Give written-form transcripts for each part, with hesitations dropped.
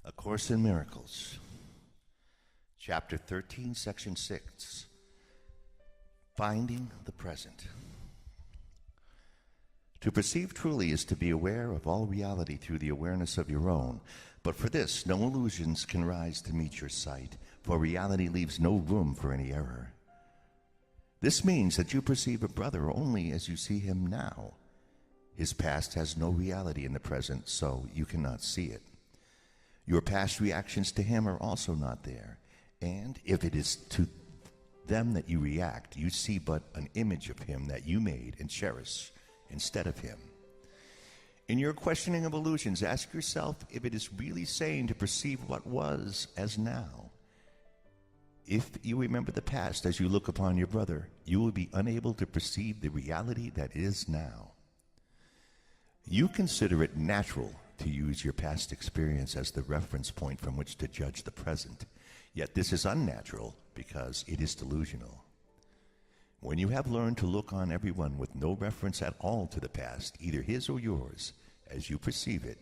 A Course in Miracles, Chapter 13, Section 6, Finding the Present. To perceive truly is to be aware of all reality through the awareness of your own. But for this, no illusions can rise to meet your sight, for reality leaves no room for any error. This means that you perceive a brother only as you see him now. His past has no reality in the present, so you cannot see it. Your past reactions to him are also not there, and if it is to them that you react, you see but an image of him that you made and cherish instead of him. In your questioning of illusions, ask yourself if it is really sane to perceive what was as now. If you remember the past as you look upon your brother, you will be unable to perceive the reality that is now. You consider it natural to use your past experience as the reference point from which to judge the present. Yet this is unnatural because it is delusional. When you have learned to look on everyone with no reference at all to the past, either his or yours, as you perceive it,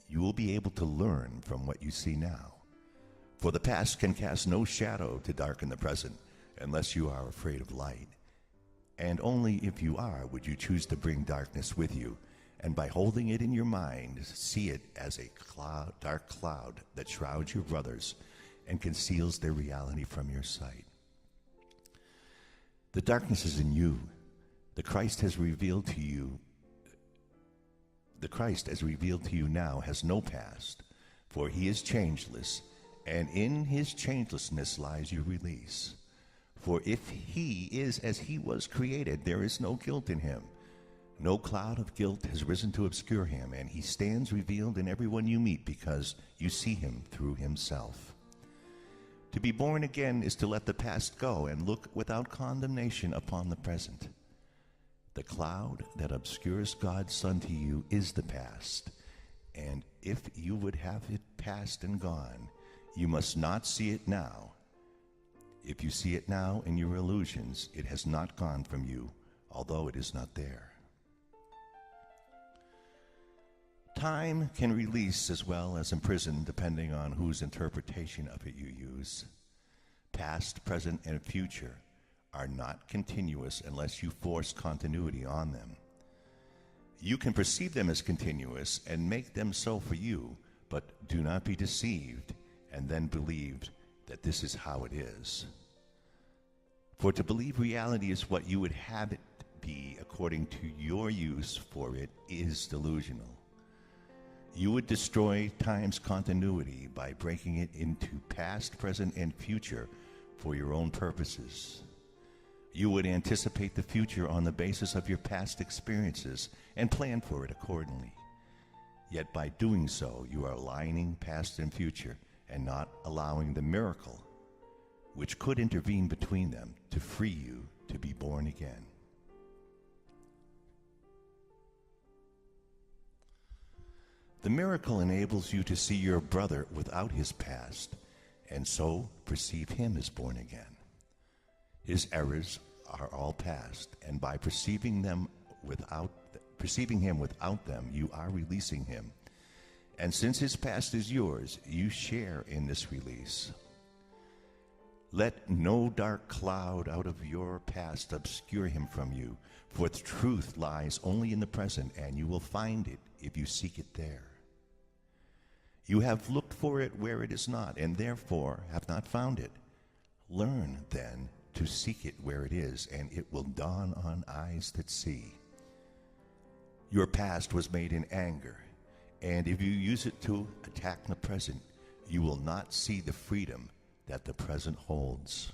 you will be able to learn from what you see now. For the past can cast no shadow to darken the present unless you are afraid of light. And only if you are would you choose to bring darkness with you, and by holding it in your mind, see it as a dark cloud that shrouds your brothers and conceals their reality from your sight. The darkness is in you. The Christ as revealed to you now has no past, for he is changeless, and in his changelessness lies your release. For if he is as he was created, there is no guilt in him. No cloud of guilt has risen to obscure him, and he stands revealed in everyone you meet because you see him through himself. To be born again is to let the past go and look without condemnation upon the present. The cloud that obscures God's Son to you is the past, and if you would have it past and gone, you must not see it now. If you see it now in your illusions, it has not gone from you, although it is not there. Time can release as well as imprison depending on whose interpretation of it you use. Past, present, and future are not continuous unless you force continuity on them. You can perceive them as continuous and make them so for you, but do not be deceived and then believe that this is how it is. For to believe reality is what you would have it be according to your use for it is delusional. You would destroy time's continuity by breaking it into past, present, and future for your own purposes. You would anticipate the future on the basis of your past experiences and plan for it accordingly. Yet by doing so, you are aligning past and future and not allowing the miracle, which could intervene between them, to free you to be born again. The miracle enables you to see your brother without his past, and so perceive him as born again. His errors are all past, and by perceiving him without them, you are releasing him. And since his past is yours, you share in this release. Let no dark cloud out of your past obscure him from you, for the truth lies only in the present, and you will find it if you seek it there. You have looked for it where it is not, and therefore have not found it. Learn, then, to seek it where it is, and it will dawn on eyes that see. Your past was made in anger, and if you use it to attack the present, you will not see the freedom that the present holds.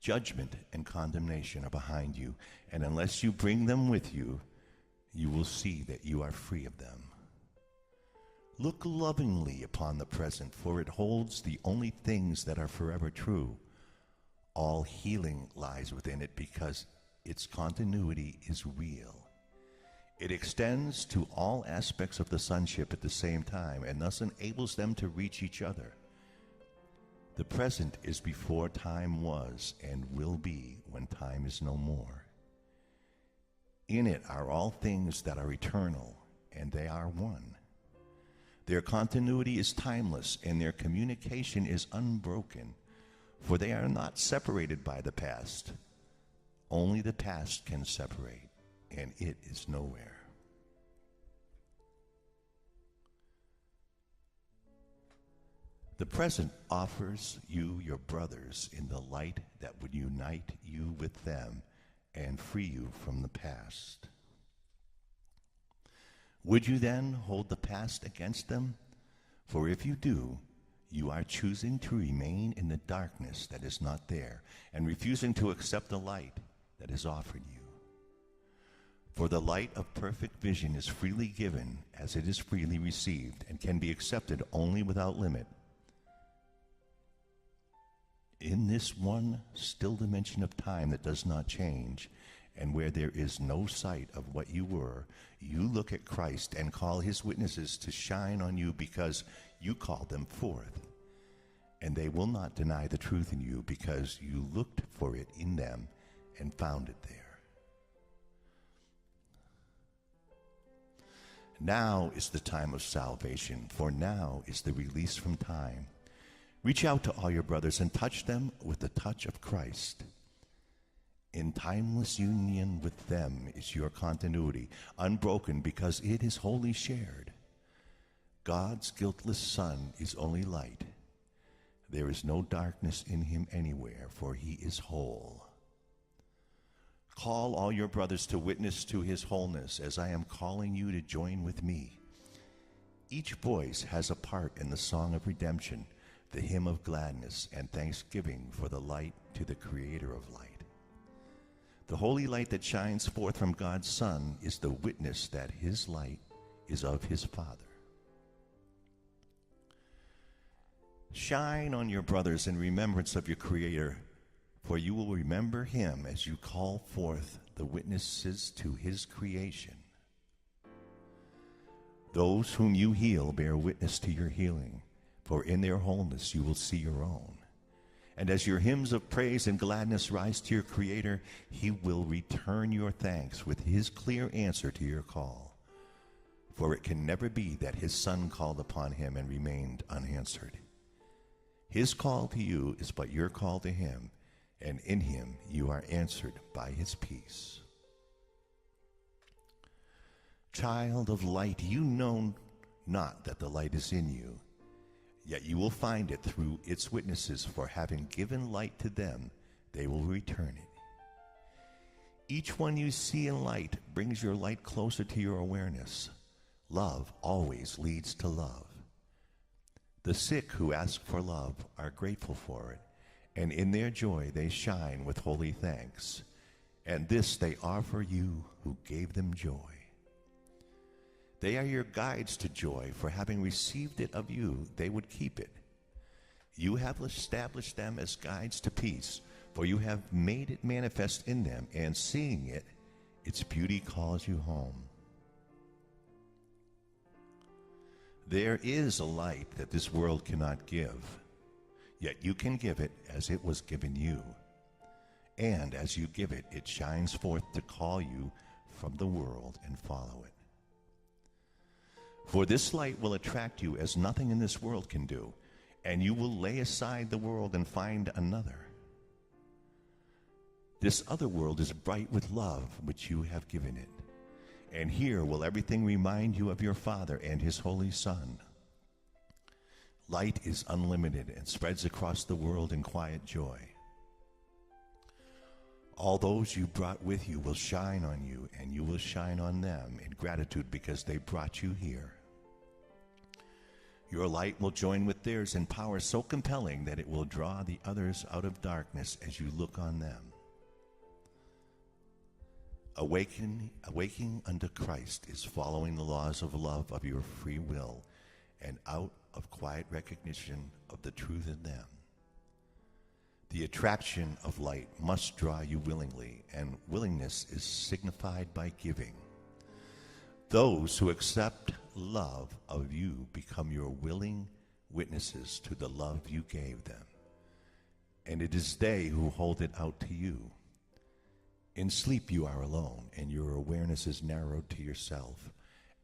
Judgment and condemnation are behind you, and unless you bring them with you, you will see that you are free of them. Look lovingly upon the present, for it holds the only things that are forever true. All healing lies within it because its continuity is real. It extends to all aspects of the sonship at the same time and thus enables them to reach each other. The present is before time was and will be when time is no more. In it are all things that are eternal, and they are one. Their continuity is timeless, and their communication is unbroken, for they are not separated by the past. Only the past can separate, and it is nowhere. The present offers you your brothers in the light that would unite you with them and free you from the past. Would you then hold the past against them? For if you do, you are choosing to remain in the darkness that is not there and refusing to accept the light that is offered you. For the light of perfect vision is freely given as it is freely received and can be accepted only without limit. In this one still dimension of time that does not change, and where there is no sight of what you were, you look at Christ and call his witnesses to shine on you because you called them forth. And they will not deny the truth in you because you looked for it in them and found it there. Now is the time of salvation, for now is the release from time. Reach out to all your brothers and touch them with the touch of Christ. In timeless union with them is your continuity, unbroken because it is wholly shared. God's guiltless Son is only light. There is no darkness in him anywhere, for he is whole. Call all your brothers to witness to his wholeness, as I am calling you to join with me. Each voice has a part in the song of redemption, the hymn of gladness and thanksgiving for the light to the Creator of light. The holy light that shines forth from God's Son is the witness that his light is of his Father. Shine on your brothers in remembrance of your Creator, for you will remember him as you call forth the witnesses to his creation. Those whom you heal bear witness to your healing, for in their wholeness you will see your own. And as your hymns of praise and gladness rise to your Creator, he will return your thanks with his clear answer to your call. For it can never be that his Son called upon him and remained unanswered. His call to you is but your call to him, and in him you are answered by his peace. Child of light, you know not that the light is in you, yet you will find it through its witnesses, for having given light to them, they will return it. Each one you see in light brings your light closer to your awareness. Love always leads to love. The sick who ask for love are grateful for it, and in their joy they shine with holy thanks. And this they offer you who gave them joy. They are your guides to joy, for having received it of you, they would keep it. You have established them as guides to peace, for you have made it manifest in them, and seeing it, its beauty calls you home. There is a light that this world cannot give, yet you can give it as it was given you. And as you give it, it shines forth to call you from the world and follow it. For this light will attract you as nothing in this world can do, and you will lay aside the world and find another. This other world is bright with love, which you have given it. And here will everything remind you of your Father and his Holy Son. Light is unlimited and spreads across the world in quiet joy. All those you brought with you will shine on you, and you will shine on them in gratitude because they brought you here. Your light will join with theirs in power so compelling that it will draw the others out of darkness as you look on them. Awaking unto Christ is following the laws of love of your free will and out of quiet recognition of the truth in them. The attraction of light must draw you willingly, and willingness is signified by giving. Those who accept love of you become your willing witnesses to the love you gave them, and it is they who hold it out to you. In sleep you are alone, and your awareness is narrowed to yourself,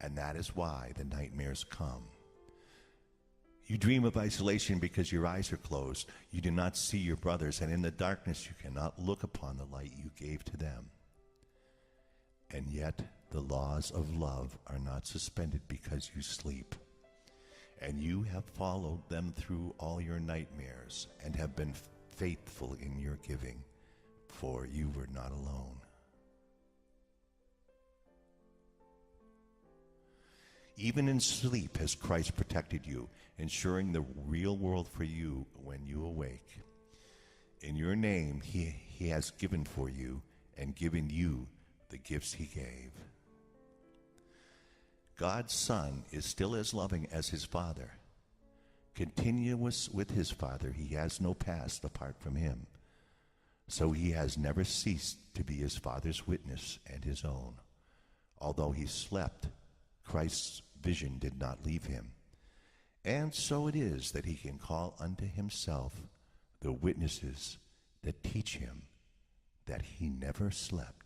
and that is why the nightmares come. You dream of isolation because your eyes are closed. You do not see your brothers, and in the darkness you cannot look upon the light you gave to them. And yet the laws of love are not suspended because you sleep. And you have followed them through all your nightmares and have been faithful in your giving, for you were not alone. Even in sleep has Christ protected you, ensuring the real world for you when you awake. In your name he has given for you and given you the gifts he gave. God's Son is still as loving as his Father. Continuous with his Father, he has no past apart from him. So he has never ceased to be his Father's witness and his own. Although he slept, Christ's vision did not leave him. And so it is that he can call unto himself the witnesses that teach him that he never slept.